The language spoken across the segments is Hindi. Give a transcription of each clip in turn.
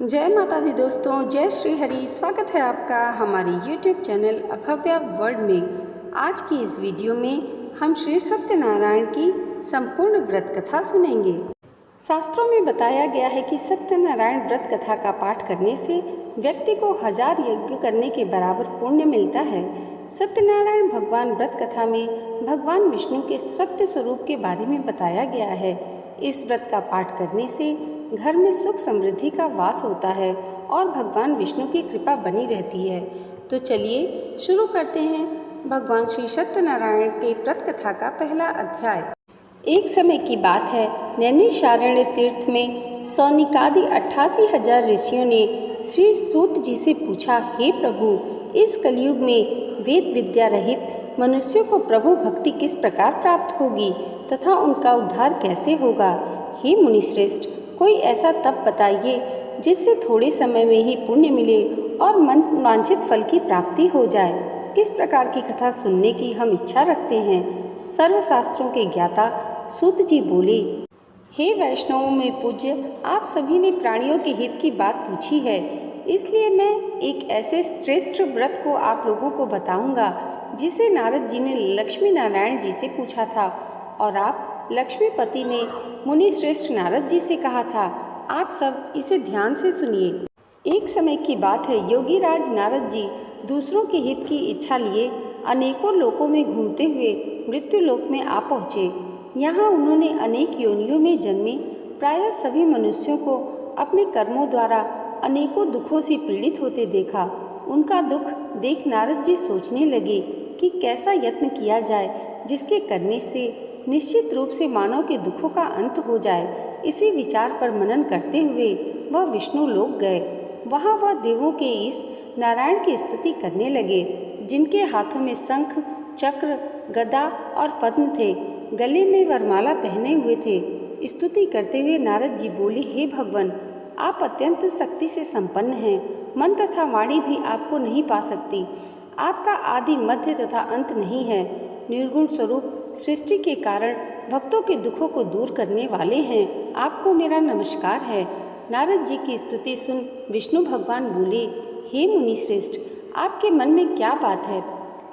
जय माता दी दोस्तों, जय श्री हरि। स्वागत है आपका हमारे YouTube चैनल अभव्या वर्ल्ड में। आज की इस वीडियो में हम श्री सत्यनारायण की संपूर्ण व्रत कथा सुनेंगे। शास्त्रों में बताया गया है कि सत्यनारायण व्रत कथा का पाठ करने से व्यक्ति को 1000 यज्ञ करने के बराबर पुण्य मिलता है। सत्यनारायण भगवान व्रत कथा में भगवान विष्णु के सत्य स्वरूप के बारे में बताया गया है। इस व्रत का पाठ करने से घर में सुख समृद्धि का वास होता है और भगवान विष्णु की कृपा बनी रहती है। तो चलिए शुरू करते हैं भगवान श्री सत्यनारायण के व्रत कथा का पहला अध्याय। एक समय की बात है, नैमिषारण्य तीर्थ में सौनिकादि 88,000 ऋषियों ने श्री सूत जी से पूछा, हे प्रभु, इस कलयुग में वेद विद्या रहित मनुष्यों को प्रभु भक्ति किस प्रकार प्राप्त होगी तथा उनका उद्धार कैसे होगा। हे मुनिश्रेष्ठ, कोई ऐसा तप बताइए जिससे थोड़े समय में ही पुण्य मिले और मन वांछित फल की प्राप्ति हो जाए। इस प्रकार की कथा सुनने की हम इच्छा रखते हैं। सर्वशास्त्रों के ज्ञाता सूत जी बोले, हे वैष्णवों में पूज्य, आप सभी ने प्राणियों के हित की बात पूछी है, इसलिए मैं एक ऐसे श्रेष्ठ व्रत को आप लोगों को बताऊंगा जिसे नारद जी ने लक्ष्मी नारायण जी से पूछा था और आप लक्ष्मीपति ने मुनि श्रेष्ठ नारद जी से कहा था। आप सब इसे ध्यान से सुनिए। एक समय की बात है, योगी राज नारद जी दूसरों के हित की इच्छा लिए अनेकों लोकों में घूमते हुए मृत्यु लोक में आ पहुँचे। यहाँ उन्होंने अनेक योनियों में जन्मे प्रायः सभी मनुष्यों को अपने कर्मों द्वारा अनेकों दुखों से पीड़ित होते देखा। उनका दुख देख नारद जी सोचने लगे कि कैसा यत्न किया जाए जिसके करने से निश्चित रूप से मानव के दुखों का अंत हो जाए। इसी विचार पर मनन करते हुए वह विष्णु लोक गए। वहाँ वह देवों के इस नारायण की स्तुति करने लगे, जिनके हाथों में शंख, चक्र, गदा और पद्म थे, गले में वरमाला पहने हुए थे। स्तुति करते हुए नारद जी बोले, हे भगवान, आप अत्यंत शक्ति से संपन्न हैं। मन तथा वाणी भी आपको नहीं पा सकती। आपका आदि मध्य तथा अंत नहीं है। निर्गुण स्वरूप सृष्टि के कारण भक्तों के दुखों को दूर करने वाले हैं। आपको मेरा नमस्कार है। नारद जी की स्तुति सुन विष्णु भगवान बोले, हे मुनि श्रेष्ठ, आपके मन में क्या बात है?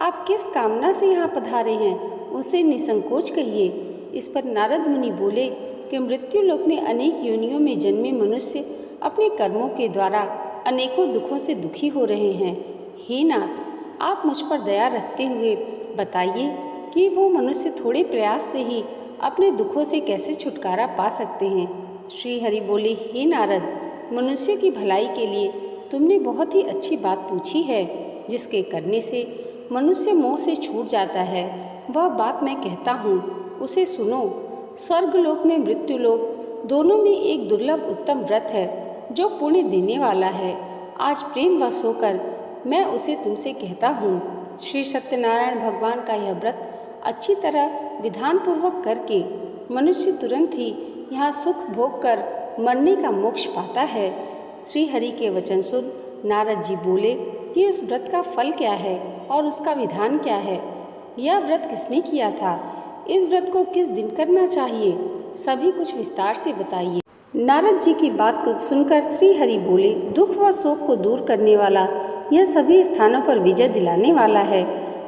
आप किस कामना से यहाँ पधारे हैं, उसे निसंकोच कहिए। इस पर नारद मुनि बोले कि मृत्यु लोक में अनेक योनियों में जन्मे मनुष्य अपने कर्मों के द्वारा अनेकों दुखों से दुखी हो रहे हैं। हे नाथ, आप मुझ पर दया रखते हुए बताइए कि वो मनुष्य थोड़े प्रयास से ही अपने दुखों से कैसे छुटकारा पा सकते हैं। श्री हरि बोले, हे नारद, मनुष्यों की भलाई के लिए तुमने बहुत ही अच्छी बात पूछी है। जिसके करने से मनुष्य मोह से छूट जाता है, वह बात मैं कहता हूँ, उसे सुनो। स्वर्गलोक में मृत्यु लोक दोनों में एक दुर्लभ उत्तम व्रत है जो पुण्य देने वाला है। आज प्रेम वश होकर मैं उसे तुमसे कहता हूँ। श्री सत्यनारायण भगवान का यह व्रत अच्छी तरह विधान पूर्वक करके मनुष्य तुरंत ही यहाँ सुख भोग कर मरने का मोक्ष पाता है। श्री हरि के वचन सुन नारद जी बोले कि उस व्रत का फल क्या है और उसका विधान क्या है। यह व्रत किसने किया था? इस व्रत को किस दिन करना चाहिए? सभी कुछ विस्तार से बताइए। नारद जी की बात को सुनकर श्री हरि बोले, दुख व शोक को दूर करने वाला, यह सभी स्थानों पर विजय दिलाने वाला है।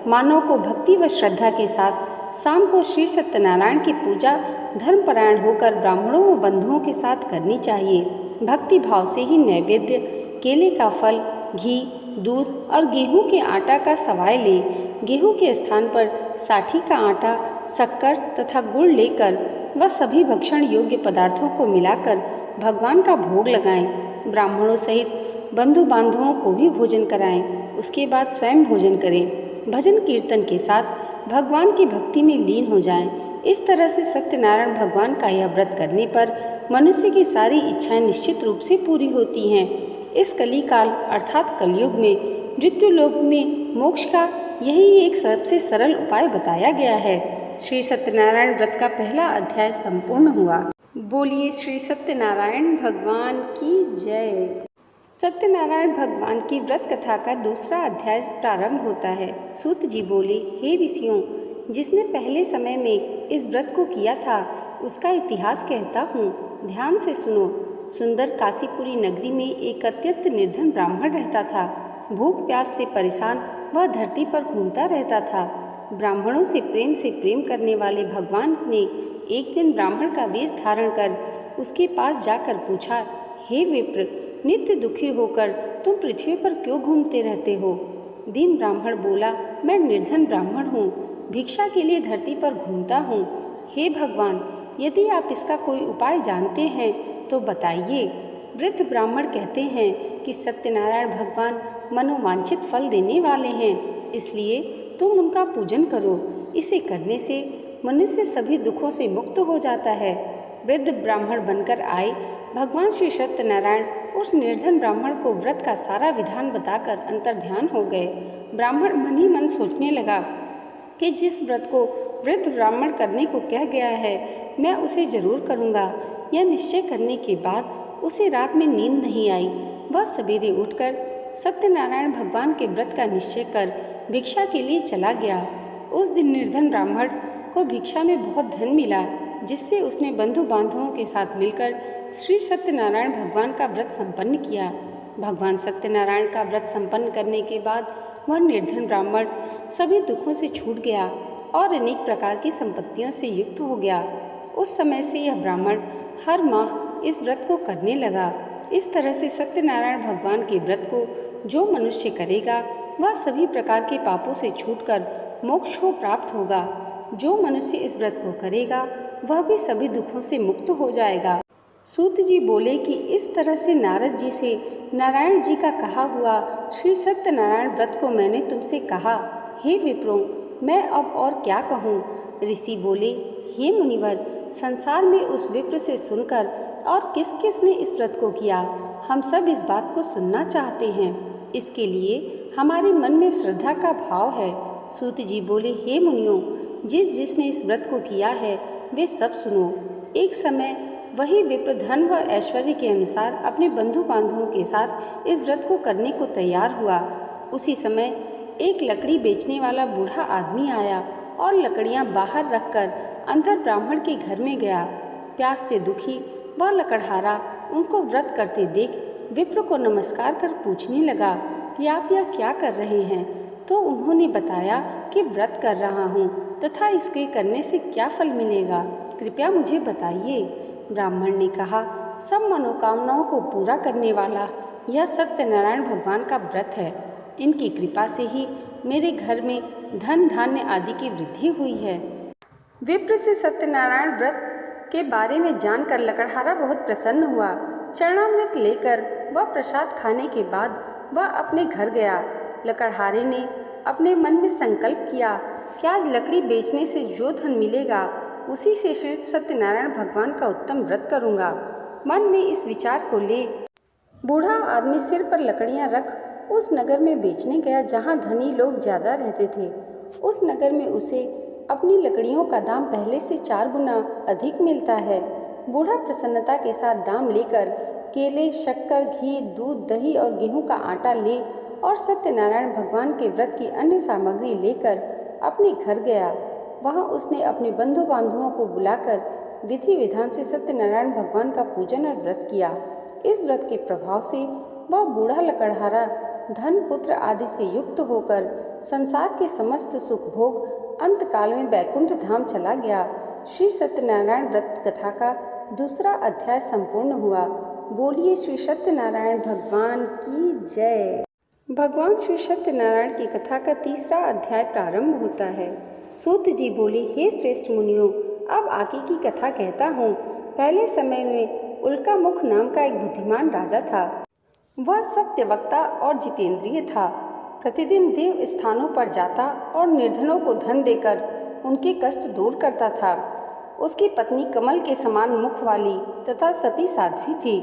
मानव को भक्ति व श्रद्धा के साथ शाम को श्री सत्यनारायण की पूजा धर्मपरायण होकर ब्राह्मणों व बंधुओं के साथ करनी चाहिए। भक्ति भाव से ही नैवेद्य, केले का फल, घी, दूध और गेहूं के आटा का सवाय लें। गेहूं के स्थान पर साठी का आटा, शक्कर तथा गुड़ लेकर वह सभी भक्षण योग्य पदार्थों को मिलाकर भगवान का भोग लगाएं। ब्राह्मणों सहित बंधु बांधवों को भी भोजन कराएं। उसके बाद स्वयं भोजन करें। भजन कीर्तन के साथ भगवान की भक्ति में लीन हो जाएं। इस तरह से सत्यनारायण भगवान का यह व्रत करने पर मनुष्य की सारी इच्छाएं निश्चित रूप से पूरी होती हैं। इस कलिकाल अर्थात कलयुग में मृत्यु लोक में मोक्ष का यही एक सबसे सरल उपाय बताया गया है। श्री सत्यनारायण व्रत का पहला अध्याय संपूर्ण हुआ। बोलिए श्री सत्यनारायण भगवान की जय। सत्यनारायण भगवान की व्रत कथा का दूसरा अध्याय प्रारंभ होता है। सूत जी बोले, हे ऋषियों, जिसने पहले समय में इस व्रत को किया था उसका इतिहास कहता हूँ, ध्यान से सुनो। सुंदर काशीपुरी नगरी में एक अत्यंत निर्धन ब्राह्मण रहता था। भूख प्यास से परेशान वह धरती पर घूमता रहता था। ब्राह्मणों से प्रेम करने वाले भगवान ने एक दिन ब्राह्मण का वेश धारण कर उसके पास जाकर पूछा, हे विप्र, नित्य दुखी होकर तुम पृथ्वी पर क्यों घूमते रहते हो? दीन ब्राह्मण बोला, मैं निर्धन ब्राह्मण हूँ, भिक्षा के लिए धरती पर घूमता हूँ। हे भगवान, यदि आप इसका कोई उपाय जानते हैं तो बताइए। वृद्ध ब्राह्मण कहते हैं कि सत्यनारायण भगवान मनोवांछित फल देने वाले हैं, इसलिए तुम उनका पूजन करो। इसे करने से मनुष्य सभी दुखों से मुक्त हो जाता है। वृद्ध ब्राह्मण बनकर आए भगवान श्री सत्यनारायण उस निर्धन ब्राह्मण को व्रत का सारा विधान बताकर अंतर्ध्यान हो गए। ब्राह्मण मन ही मन सोचने लगा कि जिस व्रत को वृद्ध ब्राह्मण करने को कह गया है, मैं उसे जरूर करूँगा। यह निश्चय करने के बाद उसे रात में नींद नहीं आई। वह सवेरे उठकर सत्यनारायण भगवान के व्रत का निश्चय कर भिक्षा के लिए चला गया। उस दिन निर्धन ब्राह्मण को भिक्षा में बहुत धन मिला, जिससे उसने बंधु बांधवों के साथ मिलकर श्री सत्यनारायण भगवान का व्रत संपन्न किया। भगवान सत्यनारायण का व्रत संपन्न करने के बाद वह निर्धन ब्राह्मण सभी दुखों से छूट गया और अनेक प्रकार की संपत्तियों से युक्त हो गया। उस समय से यह ब्राह्मण हर माह इस व्रत को करने लगा। इस तरह से सत्यनारायण भगवान के व्रत को जो मनुष्य करेगा वह सभी प्रकार के पापों से छूटकर मोक्ष को प्राप्त होगा। जो मनुष्य इस व्रत को करेगा वह भी सभी दुखों से मुक्त हो जाएगा। सूत जी बोले कि इस तरह से नारद जी से नारायण जी का कहा हुआ श्री सत्यनारायण व्रत को मैंने तुमसे कहा। हे विप्रों, मैं अब और क्या कहूँ? ऋषि बोले, हे मुनिवर, संसार में उस विप्र से सुनकर और किस किस ने इस व्रत को किया, हम सब इस बात को सुनना चाहते हैं। इसके लिए हमारे मन में श्रद्धा का भाव है। सूत जी बोले, हे मुनियों, जिसने इस व्रत को किया है वे सब सुनो। एक समय वही विप्र धन व ऐश्वर्य के अनुसार अपने बंधु बांधवों के साथ इस व्रत को करने को तैयार हुआ। उसी समय एक लकड़ी बेचने वाला बूढ़ा आदमी आया और लकड़ियां बाहर रखकर अंधर ब्राह्मण के घर में गया। प्यास से दुखी वह लकड़हारा उनको व्रत करते देख विप्र को नमस्कार कर पूछने लगा कि आप यह क्या कर रहे हैं? तो उन्होंने बताया कि व्रत कर रहा हूँ तथा इसके करने से क्या फल मिलेगा, कृपया मुझे बताइए। ब्राह्मण ने कहा, सब मनोकामनाओं को पूरा करने वाला यह सत्यनारायण भगवान का व्रत है। इनकी कृपा से ही मेरे घर में धन धान्य आदि की वृद्धि हुई है। विप्र से सत्यनारायण व्रत के बारे में जानकर लकड़हारा बहुत प्रसन्न हुआ। चरणामृत लेकर वह प्रसाद खाने के बाद वह अपने घर गया। लकड़हारे ने अपने मन में संकल्प किया कि आज लकड़ी बेचने से जो धन मिलेगा उसी से श्री सत्यनारायण भगवान का उत्तम व्रत करूँगा। मन में इस विचार को ले बूढ़ा आदमी सिर पर लकड़ियाँ रख उस नगर में बेचने गया जहाँ धनी लोग ज़्यादा रहते थे। उस नगर में उसे अपनी लकड़ियों का दाम पहले से 4 गुना अधिक मिलता है। बूढ़ा प्रसन्नता के साथ दाम लेकर केले, शक्कर, घी, दूध, दही और गेहूं का आटा ले और सत्यनारायण भगवान के व्रत की अन्य सामग्री लेकर अपने घर गया। वहां उसने अपने बंधु बांधवों को बुलाकर विधि विधान से सत्यनारायण भगवान का पूजन और व्रत किया। इस व्रत के प्रभाव से वह बूढ़ा लकड़हारा धन, पुत्र आदि से युक्त होकर संसार के समस्त सुख भोग अंत काल में बैकुंठ धाम चला गया। श्री सत्यनारायण व्रत कथा का दूसरा अध्याय संपूर्ण हुआ। बोलिए श्री सत्यनारायण भगवान की जय। भगवान श्री सत्यनारायण की कथा का तीसरा अध्याय प्रारंभ होता है। सूत जी बोले, हे श्रेष्ठ मुनियों, अब आगे की कथा कहता हूँ। पहले समय में उल्का मुख नाम का एक बुद्धिमान राजा था। वह सत्यवक्ता और जितेंद्रिय था। प्रतिदिन देव स्थानों पर जाता और निर्धनों को धन देकर उनके कष्ट दूर करता था। उसकी पत्नी कमल के समान मुख वाली तथा सती साध्वी थी।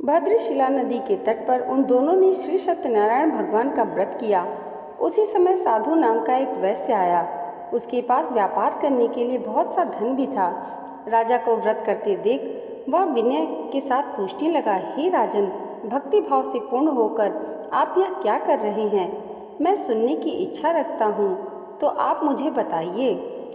भद्रशिला नदी के तट पर उन दोनों ने श्री सत्यनारायण भगवान का व्रत किया। उसी समय साधु नाम का एक वैश्य आया। उसके पास व्यापार करने के लिए बहुत सा धन भी था। राजा को व्रत करते देख वह विनय के साथ पूछने लगा, हे राजन, भक्ति भाव से पूर्ण होकर आप यह क्या कर रहे हैं? मैं सुनने की इच्छा रखता हूँ, तो आप मुझे बताइए।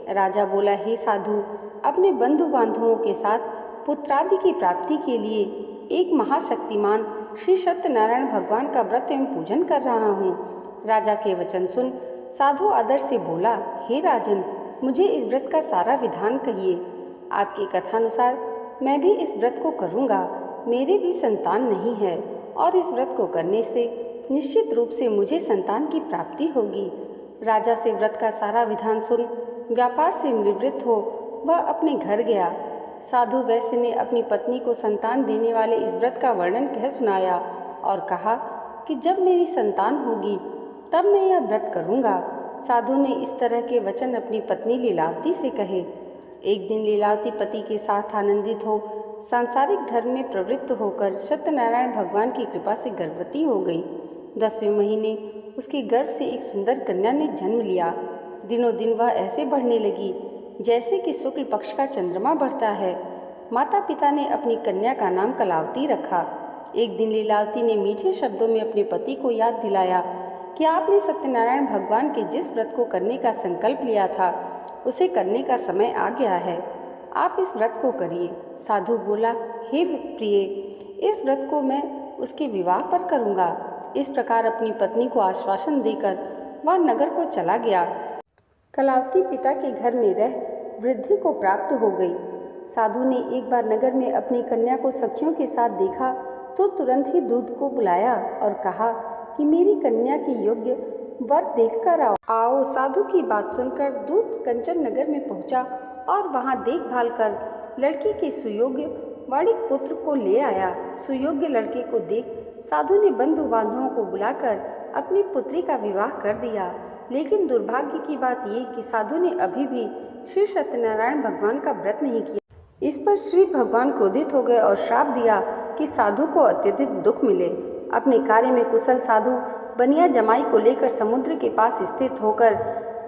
राजा बोला, हे साधु, अपने बंधु बांधवों के साथ पुत्रादि की प्राप्ति के लिए एक महाशक्तिमान श्री सत्यनारायण भगवान का व्रत एवं पूजन कर रहा हूँ। राजा के वचन सुन साधु आदर से बोला, हे राजन, मुझे इस व्रत का सारा विधान कहिए। आपकी कथानुसार मैं भी इस व्रत को करूँगा। मेरे भी संतान नहीं है और इस व्रत को करने से निश्चित रूप से मुझे संतान की प्राप्ति होगी। राजा से व्रत का सारा विधान सुन व्यापार से निवृत्त हो वह अपने घर गया। साधु वैश्य ने अपनी पत्नी को संतान देने वाले इस व्रत का वर्णन कह सुनाया और कहा कि जब मेरी संतान होगी तब मैं यह व्रत करूँगा। साधु ने इस तरह के वचन अपनी पत्नी लीलावती से कहे। एक दिन लीलावती पति के साथ आनंदित हो सांसारिक धर्म में प्रवृत्त होकर सत्यनारायण भगवान की कृपा से गर्भवती हो गई। 10वें महीने उसके गर्भ से एक सुंदर कन्या ने जन्म लिया। दिनों दिन वह ऐसे बढ़ने लगी जैसे कि शुक्ल पक्ष का चंद्रमा बढ़ता है। माता पिता ने अपनी कन्या का नाम कलावती रखा। एक दिन लीलावती ने मीठे शब्दों में अपने पति को याद दिलाया कि आपने सत्यनारायण भगवान के जिस व्रत को करने का संकल्प लिया था उसे करने का समय आ गया है। आप इस व्रत को करिए। साधु बोला, हे प्रिय, इस व्रत को मैं उसके विवाह पर करूँगा। इस प्रकार अपनी पत्नी को आश्वासन देकर वह नगर को चला गया। कलावती पिता के घर में रह वृद्धि को प्राप्त हो गई। साधु ने एक बार नगर में अपनी कन्या को सखियों के साथ देखा तो तुरंत ही दूत को बुलाया और कहा कि मेरी कन्या के योग्य वर देखकर आओ। साधु की बात सुनकर दूत कंचन नगर में पहुंचा और वहां देखभाल कर लड़की के सुयोग्य वाणिक पुत्र को ले आया। सुयोग्य लड़के को देख साधु ने बंधु बांधवों को बुलाकर अपनी पुत्री का विवाह कर दिया। लेकिन दुर्भाग्य की बात ये कि साधु ने अभी भी श्री सत्यनारायण भगवान का व्रत नहीं किया। इस पर श्री भगवान क्रोधित हो गए और श्राप दिया कि साधु को अत्यधिक दुख मिले। अपने कार्य में कुशल साधु बनिया जमाई को लेकर समुद्र के पास स्थित होकर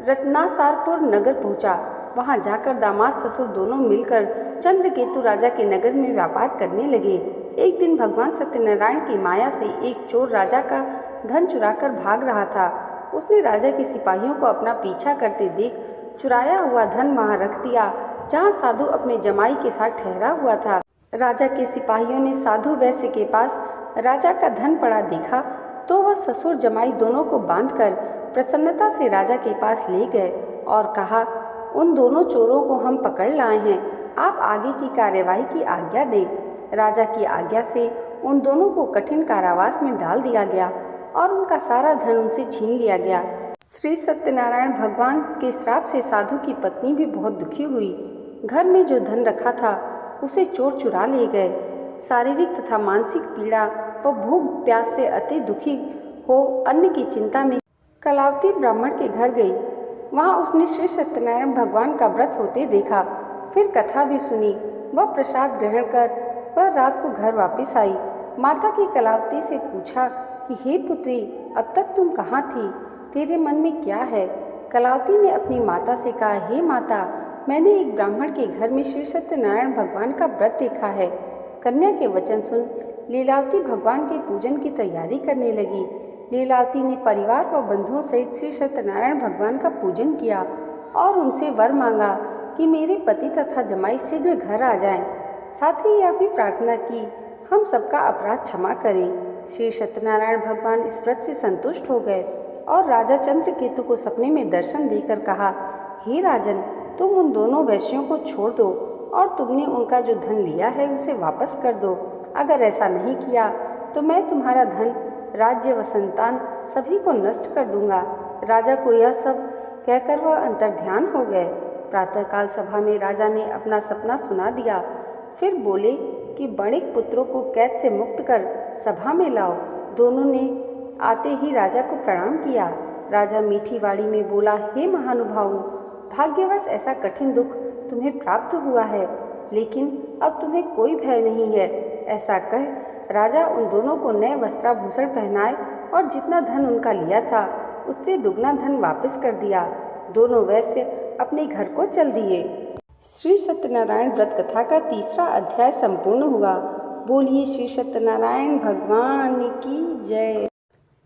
रत्नासारपुर नगर पहुंचा। वहां जाकर दामाद ससुर दोनों मिलकर चंद्रकेतु राजा के नगर में व्यापार करने लगे। एक दिन भगवान सत्यनारायण की माया से एक चोर राजा का धन चुराकर भाग रहा था। उसने राजा के सिपाहियों को अपना पीछा करते देख चुराया हुआ धन वहां रख दिया जहां साधु अपने जमाई के साथ ठहरा हुआ था। राजा के सिपाहियों ने साधु वैश्य के पास राजा का धन पड़ा देखा तो वह ससुर जमाई दोनों को बांधकर प्रसन्नता से राजा के पास ले गए और कहा, उन दोनों चोरों को हम पकड़ लाए हैं, आप आगे की कार्यवाही की आज्ञा दें। राजा की आज्ञा से उन दोनों को कठिन कारावास में डाल दिया गया और उनका सारा धन उनसे छीन लिया गया। श्री सत्यनारायण भगवान के श्राप से साधु की पत्नी भी बहुत दुखी हुई। घर में जो धन रखा था उसे चोर चुरा ले गए। शारीरिक तथा मानसिक पीड़ा व भूख प्यास से अति दुखी हो अन्न की चिंता में कलावती ब्राह्मण के घर गई। वहां उसने श्री सत्यनारायण भगवान का व्रत होते देखा। फिर कथा भी सुनी। वह प्रसाद ग्रहण कर वह रात को घर वापस आई। माता की कलावती से पूछा कि हे पुत्री, अब तक तुम कहाँ थी? तेरे मन में क्या है? कलावती ने अपनी माता से कहा, हे माता, मैंने एक ब्राह्मण के घर में श्री सत्यनारायण भगवान का व्रत देखा है। कन्या के वचन सुन लीलावती भगवान के पूजन की तैयारी करने लगी। लीलावती ने परिवार व बंधुओं सहित श्री सत्यनारायण भगवान का पूजन किया और उनसे वर मांगा कि मेरे पति तथा जमाई शीघ्र घर आ जाएं। साथ ही यह भी प्रार्थना की, हम सबका अपराध क्षमा करें। श्री सत्यनारायण भगवान इस व्रत से संतुष्ट हो गए और राजा चंद्रकेतु को सपने में दर्शन देकर कहा, हे राजन, तुम उन दोनों वैश्यों को छोड़ दो और तुमने उनका जो धन लिया है उसे वापस कर दो। अगर ऐसा नहीं किया तो मैं तुम्हारा धन, राज्य व संतान सभी को नष्ट कर दूंगा। राजा को यह सब कहकर वह अंतर्ध्यान हो गए। प्रातःकाल सभा में राजा ने अपना सपना सुना दिया। फिर बोले कि बड़े पुत्रों को कैद से मुक्त कर सभा में लाओ। दोनों ने आते ही राजा को प्रणाम किया। राजा मीठी वाणी में बोला, हे महानुभावों, भाग्यवश ऐसा कठिन दुख तुम्हें प्राप्त हुआ है, लेकिन अब तुम्हें कोई भय नहीं है। ऐसा कह राजा उन दोनों को नए वस्त्राभूषण पहनाए और जितना धन उनका लिया था उससे दुगना धन वापस कर दिया। दोनों वैश्य अपने घर को चल दिए। श्री सत्यनारायण व्रत कथा का तीसरा अध्याय संपूर्ण हुआ। बोलिए श्री सत्यनारायण भगवान की जय।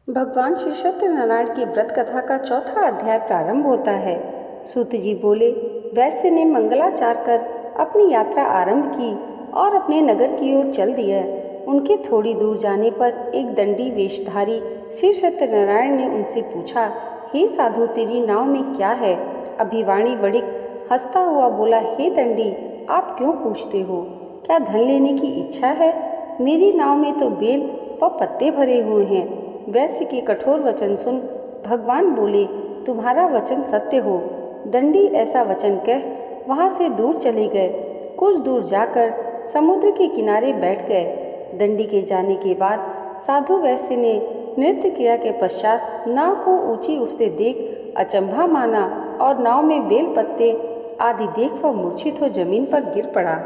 भगवान श्री सत्यनारायण की व्रत कथा का चौथा अध्याय प्रारंभ होता है। सूत जी बोले, वैश्य ने मंगलाचार कर अपनी यात्रा आरंभ की और अपने नगर की ओर चल दिया। उनके थोड़ी दूर जाने पर एक दंडी वेशधारी श्री सत्यनारायण ने उनसे पूछा, हे साधु, तेरी नाव में क्या है? अभिवाणी वणिक हंसता हुआ बोला, हे दंडी, आप क्यों पूछते हो? क्या धन लेने की इच्छा है? मेरी नाव में तो बेल व पत्ते भरे हुए हैं। वैश्य के कठोर वचन सुन भगवान बोले, तुम्हारा वचन सत्य हो। दंडी ऐसा वचन कह वहाँ से दूर चले गए। कुछ दूर जाकर समुद्र के किनारे बैठ गए। दंडी के जाने के बाद साधु वैश्य ने नृत्य क्रिया के पश्चात नाव को ऊंची उठते देख अचंभा माना और नाव में बेल पत्ते आदि देख वह मूर्छित हो जमीन पर गिर पड़ा।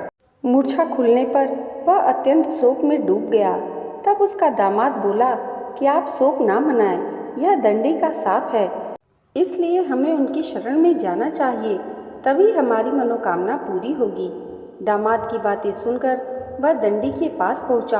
मूर्छा खुलने पर वह अत्यंत शोक में डूब गया। तब उसका दामाद बोला कि आप शोक ना मनाएं, यह दंडी का शाप है, इसलिए हमें उनकी शरण में जाना चाहिए, तभी हमारी मनोकामना पूरी होगी। दामाद की बातें सुनकर वह दंडी के पास पहुंचा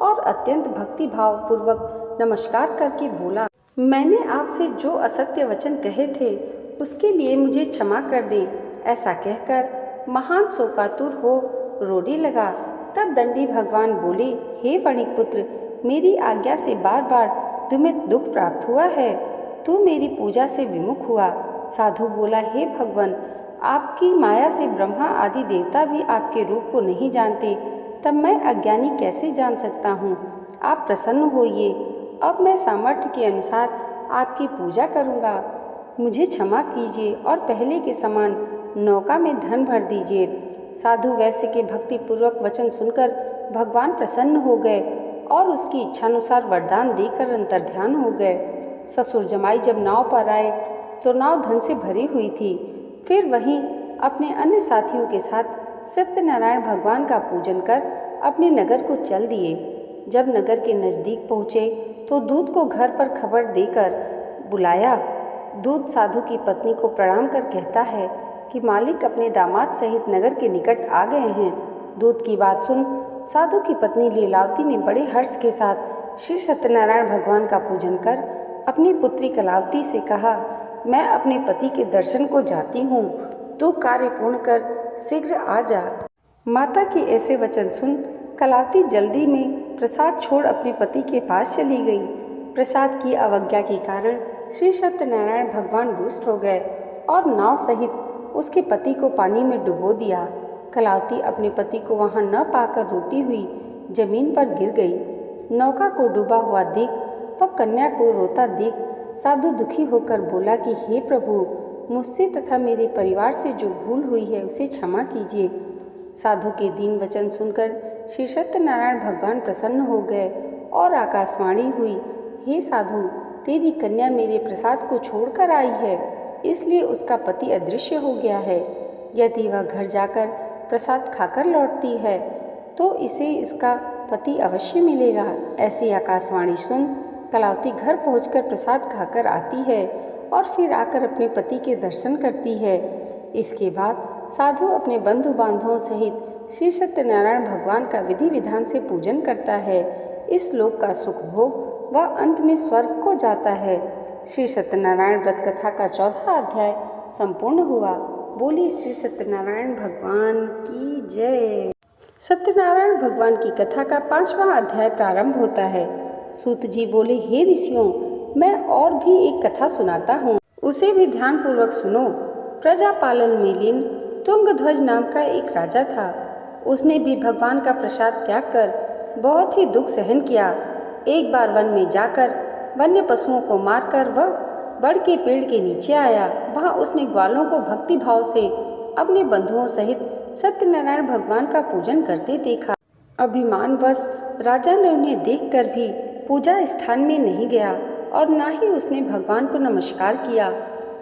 और अत्यंत भक्तिभाव पूर्वक नमस्कार करके बोला, मैंने आपसे जो असत्य वचन कहे थे उसके लिए मुझे क्षमा कर दें। ऐसा कहकर महान शोकातुर हो रोने लगा। तब दंडी भगवान बोले, हे वणिक पुत्र, मेरी आज्ञा से बार बार तुम्हें दुख प्राप्त हुआ है, तू मेरी पूजा से विमुख हुआ। साधु बोला, हे भगवान, आपकी माया से ब्रह्मा आदि देवता भी आपके रूप को नहीं जानते, तब मैं अज्ञानी कैसे जान सकता हूँ? आप प्रसन्न होइए, अब मैं सामर्थ्य के अनुसार आपकी पूजा करूँगा। मुझे क्षमा कीजिए और पहले के समान नौका में धन भर दीजिए। साधु वैश्य के भक्तिपूर्वक वचन सुनकर भगवान प्रसन्न हो गए और उसकी इच्छानुसार वरदान देकर अंतर्ध्यान हो गए। ससुर जमाई जब नाव पर आए तो नाव धन से भरी हुई थी। फिर वहीं अपने अन्य साथियों के साथ सत्यनारायण भगवान का पूजन कर अपने नगर को चल दिए। जब नगर के नज़दीक पहुँचे तो दूत को घर पर खबर देकर बुलाया। दूत साधु की पत्नी को प्रणाम कर कहता है कि मालिक अपने दामाद सहित नगर के निकट आ गए हैं। दूत की बात सुन साधु की पत्नी लीलावती ने बड़े हर्ष के साथ श्री सत्यनारायण भगवान का पूजन कर अपनी पुत्री कलावती से कहा, मैं अपने पति के दर्शन को जाती हूँ, तू कार्य पूर्ण कर शीघ्र आ जा। माता के ऐसे वचन सुन कलावती जल्दी में प्रसाद छोड़ अपने पति के पास चली गई। प्रसाद की अवज्ञा के कारण श्री सत्यनारायण भगवान रुष्ट हो गए और नाव सहित उसके पति को पानी में डुबो दिया। कलावती अपने पति को वहां न पाकर रोती हुई जमीन पर गिर गई। नौका को डूबा हुआ देख वह कन्या को रोता देख साधु दुखी होकर बोला कि हे प्रभु, मुझसे तथा मेरे परिवार से जो भूल हुई है उसे क्षमा कीजिए। साधु के दीन वचन सुनकर श्री सत्यनारायण भगवान प्रसन्न हो गए और आकाशवाणी हुई, हे साधु, तेरी कन्या मेरे प्रसाद को छोड़कर आई है, इसलिए उसका पति अदृश्य हो गया है। यदि वह घर जाकर प्रसाद खाकर लौटती है तो इसे इसका पति अवश्य मिलेगा। ऐसी आकाशवाणी सुन कलावती घर पहुंचकर प्रसाद खाकर आती है और फिर आकर अपने पति के दर्शन करती है। इसके बाद साधु अपने बंधु बांधवों सहित श्री सत्यनारायण भगवान का विधि विधान से पूजन करता है। इस लोक का सुख भोग वह अंत में स्वर्ग को जाता है। श्री सत्यनारायण व्रत कथा का 14वां अध्याय संपूर्ण हुआ। बोली श्री सत्यनारायण भगवान की जय। सत्यनारायण भगवान की कथा का 5वां अध्याय प्रारंभ होता है। सूत जी बोले, हे ऋषियों, मैं और भी एक कथा सुनाता हूँ, उसे भी ध्यान पूर्वक सुनो। प्रजापालन में लीन तुंगध्वज नाम का एक राजा था। उसने भी भगवान का प्रसाद त्याग कर बहुत ही दुख सहन किया। एक बार वन में जाकर वन्य पशुओं को मारकर वह बड़ के पेड़ के नीचे आया। वहाँ उसने ग्वालों को भक्ति भाव से अपने बंधुओं सहित सत्यनारायण भगवान का पूजन करते देखा। अभिमानवश राजा ने उन्हें देखकर भी पूजा स्थान में नहीं गया और ना ही उसने भगवान को नमस्कार किया।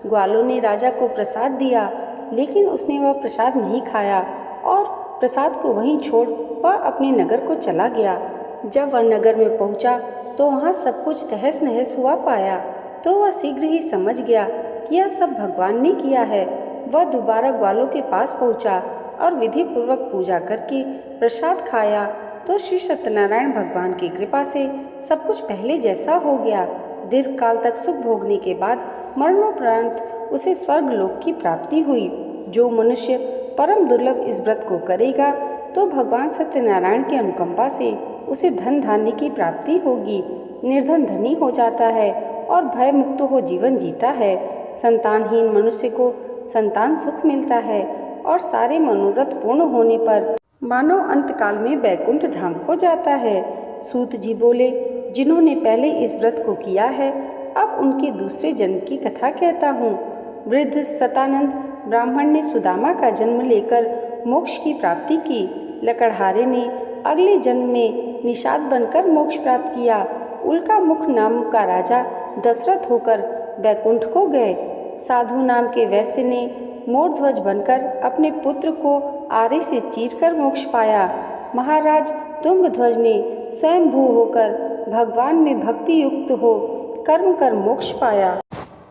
ग्वालों ने राजा को प्रसाद दिया, लेकिन उसने वह प्रसाद नहीं खाया और प्रसाद को वहीं छोड़ वह अपने नगर को चला गया। जब वह नगर में पहुंचा तो वहाँ सब कुछ तहस नहस हुआ पाया, तो वह शीघ्र ही समझ गया कि यह सब भगवान ने किया है। वह दोबारा ग्वालों के पास पहुंचा और विधि पूर्वक पूजा करके प्रसाद खाया तो श्री सत्यनारायण भगवान की कृपा से सब कुछ पहले जैसा हो गया। दीर्घ काल तक सुख भोगने के बाद मरणोपरांत उसे स्वर्ग लोक की प्राप्ति हुई। जो मनुष्य परम दुर्लभ इस व्रत को करेगा तो भगवान सत्यनारायण की अनुकंपा से उसे धन धान्य की प्राप्ति होगी, निर्धन धनी हो जाता है और भय मुक्त हो जीवन जीता है। संतानहीन मनुष्य को संतान सुख मिलता है और सारे मनोरथ पूर्ण होने पर मानव अंतकाल में बैकुंठ धाम को जाता है। सूत जी बोले, जिन्होंने पहले इस व्रत को किया है, अब उनके दूसरे जन्म की कथा कहता हूँ। वृद्ध सतानंद ब्राह्मण ने सुदामा का जन्म लेकर मोक्ष की प्राप्ति की। लकड़हारे ने अगले जन्म में निषाद बनकर मोक्ष प्राप्त किया। उल्का मुख नाम का राजा दशरथ होकर बैकुंठ को गए। साधु नाम के वैश्य ने मोरध्वज बनकर अपने पुत्र को आरे से चीरकर मोक्ष पाया। महाराज तुंगध्वज ने स्वयं भू होकर भगवान में भक्ति युक्त हो कर्म कर मोक्ष पाया।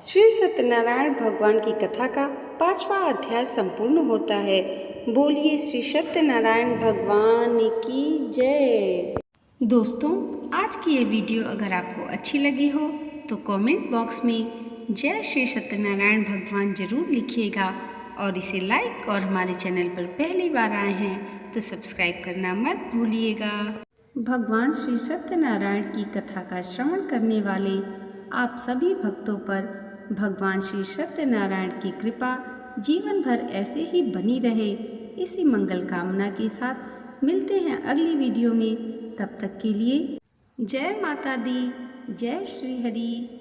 श्री सत्यनारायण भगवान की कथा का 5वां अध्याय संपूर्ण होता है। बोलिए श्री सत्यनारायण भगवान की जय। दोस्तों, आज की ये वीडियो अगर आपको अच्छी लगी हो तो कमेंट बॉक्स में जय श्री सत्यनारायण भगवान जरूर लिखिएगा और इसे लाइक, और हमारे चैनल पर पहली बार आए हैं तो सब्सक्राइब करना मत भूलिएगा। भगवान श्री सत्यनारायण की कथा का श्रवण करने वाले आप सभी भक्तों पर भगवान श्री सत्यनारायण की कृपा जीवन भर ऐसे ही बनी रहे, इसी मंगल कामना के साथ मिलते हैं अगली वीडियो में। तब तक के लिए जय माता दी, जय श्री हरि।